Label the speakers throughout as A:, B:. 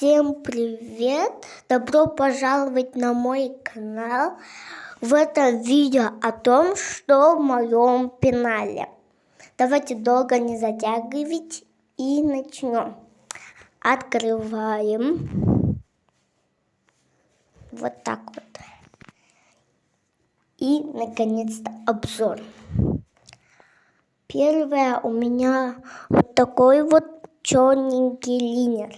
A: Всем привет! Добро пожаловать на мой канал. В этом видео о том, что в моем пенале. Давайте долго не затягивать и начнем. Открываем. Вот так вот. И наконец-то обзор. Первое у меня вот такой вот черненький линер.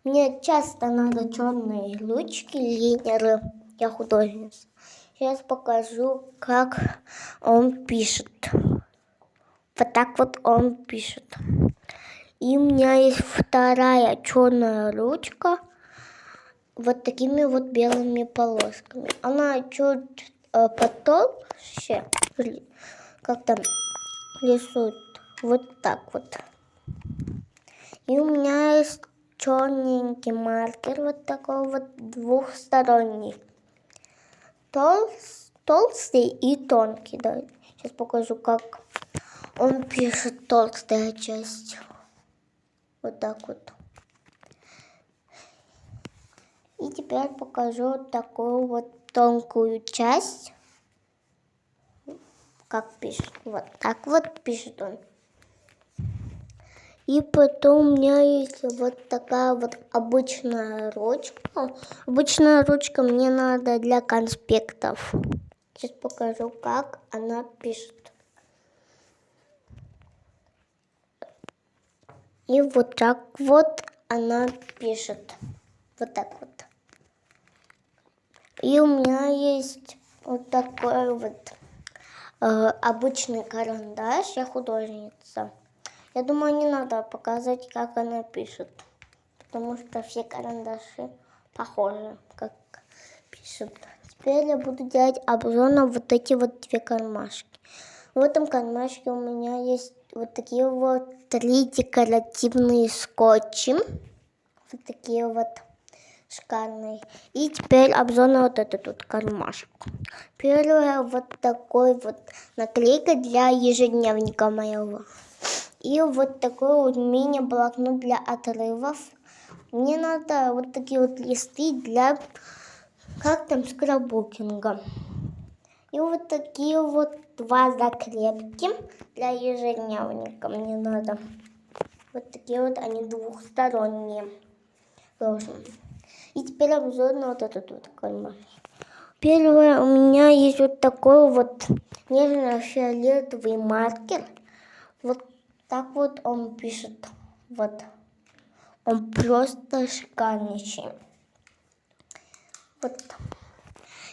A: Мне часто надо черные ручки, линеры. Я художница. Сейчас покажу, как он пишет. Вот так вот он пишет. И у меня есть вторая черная ручка. Вот такими вот белыми полосками. Она чуть потолще. Как там рисует. Вот так вот. И у меня есть черненький маркер, вот такой вот двухсторонний. Толстый и тонкий. Да. Сейчас покажу, как он пишет толстая часть. Вот так вот. И теперь покажу такую вот тонкую часть. Как пишет. Вот так вот пишет он. И потом у меня есть вот такая вот обычная ручка. Обычная ручка мне надо для конспектов. Сейчас покажу, как она пишет. И вот так вот она пишет. Вот так вот. И у меня есть вот такой вот обычный карандаш. Я художница. Я думаю, не надо показывать, как она пишет, потому что все карандаши похожи, как пишут. Теперь я буду делать обзор на вот эти вот две кармашки. В этом кармашке у меня есть вот такие вот 3 декоративные скотчи. Вот такие вот шикарные. И теперь обзор на вот этот вот кармашек. Первое вот такой вот наклейка для ежедневника моего. И вот такой вот мини-блокнот для отрывов. Мне надо вот такие вот листы для, как там, скраббукинга. И вот такие вот 2 закрепки для ежедневника мне надо. Вот такие вот они двухсторонние. И теперь обзор на вот этот вот кармашек. Первое, у меня есть вот такой вот нежно-фиолетовый маркер. Вот так вот он пишет. Вот. Он просто шикарнейший. Вот.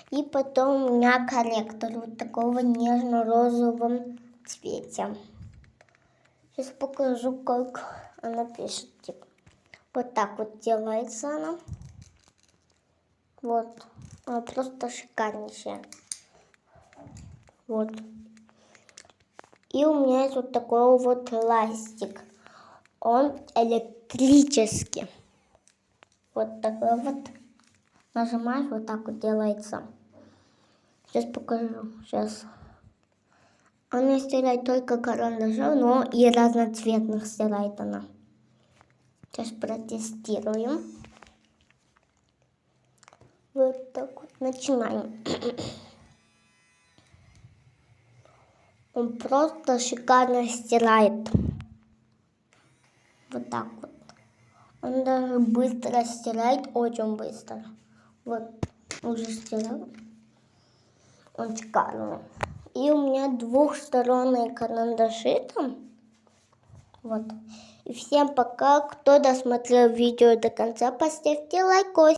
A: И потом у меня корректор вот такого нежно-розовом цвете. Сейчас покажу, как она пишет. Типа. Вот так вот делается она. Вот. Она просто шикарнейшая. Вот. И у меня есть вот такой вот ластик. Он электрический. Вот такой вот. Нажимаешь, вот так вот делается. Сейчас покажу. Сейчас. Она стирает только карандашом, но и разноцветных стирает она. Сейчас протестируем. Вот так вот. Начинаем. Он просто шикарно стирает. Вот так вот. Он даже быстро стирает, очень быстро. Вот, уже стирал. Он шикарный. И у меня двухсторонние карандаши там. Вот. И всем пока. Кто досмотрел видео до конца, поставьте лайк.